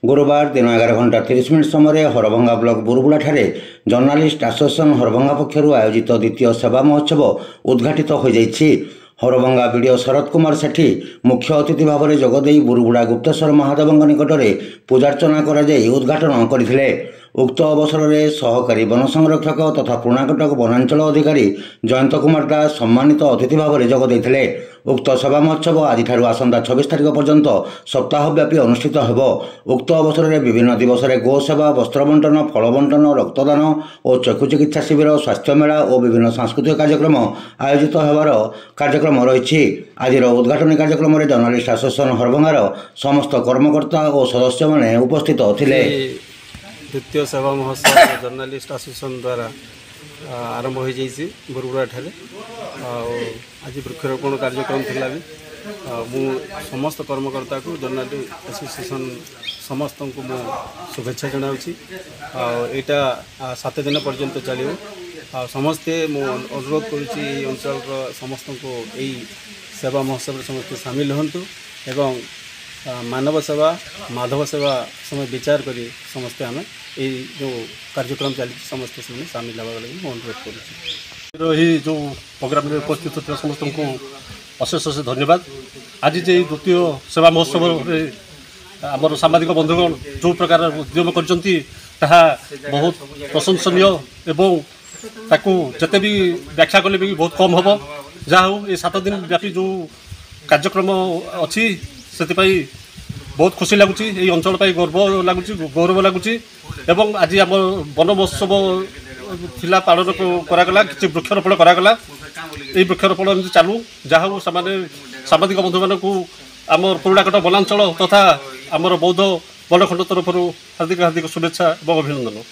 गुरुवार दिन 11:30 समय हरभंगा ब्लॉक बुरुबुला ठारे जर्नालिस्ट एसोसिएशन हरभंगा पक्षर आयोजित द्वितीय सेवा महोत्सव उद्घाटित हो जाइछि। हरभंगा वीडियो शरद कुमार सेठी मुख्य अतिथि भाव में जोगदे बुरुबुड़ा गुप्तेश्वर महादेव निकट में पूजार्चना कर उद्घाटन करथिले। उक्त अवसर में सहकारी वन संरक्षक तथा पुराकटक वनांचल अधिकारी जयंत कुमार दास सम्मानित अतिथि भाव में जोगदे। उक्त सभा महोत्सव आज आसंता 26 तारिख पर्यंत सप्ताहव्यापी अनुष्ठित होब। उक्त अवसर में विभिन्न दिवस में गोसेवा, वस्त्र बंटन, फल बंटन, रक्तदान और चक्षु चिकित्सा शिविर, स्वास्थ्य मेला और विभिन्न सांस्कृतिक कार्यक्रम आयोजित होबार कार्यक्रम रही। आज उद्घाटन कार्यक्रम में जर्नालिस्ट एसोसिएशन हरभंगार समस्त कर्मकर्ता और सदस्य मैंने उपस्थित थिले। द्वितीय सेवा महोत्सव जर्नालिस्ट एसोसिएशन द्वारा आरंभ हो जाइए बुरुबुड़ा ठारे। आज वृक्षरोपण कार्यक्रम थिला भी मु समस्त कर्मकर्ता को जर्नालिस्ट एसोसिएशन समस्त को मु शुभेच्छा जनाऊँगी। यहाँ 7 दिन पर्यंत चलो। समस्ते मु अनुरोध करुँची अंचल समस्त को यही सेवा महोत्सव समस्त सामिल हूँ एवं मानव सेवा, माधव सेवा समय विचार करी समस्ते आम ये जो कार्यक्रम चली समस्ते से सामिल होगा लगे अनुरोध करुँची। जो प्रोग्राम में उपस्थित था समस्त को अशेष अशेष धन्यवाद। आज जे द्वितीय सेवा महोत्सव आमर सामाजिक बंधुगण जो प्रकार उद्यम करछंती ताहा बहुत प्रशंसनीय एवं ताकू जते भी व्याख्या कले भी बहुत कम हम। जहाँ हो ये 7 दिन व्यापी जो कार्यक्रम अच्छी से बहुत खुशी लगुच। ये अंचल गौरव लगुच एवं आज आम वन महोत्सव थिला पालन करागला, किसी वृक्षरोपण करागला। ये वृक्षरोपण एमती चालू। जहाँ हो सामाजिक बंधु मानक आम पुराकट वनांचल तथा आमर बौद्ध वनखंड तरफ हार्दिक हार्दिक शुभेच्छा और अभिनंदन।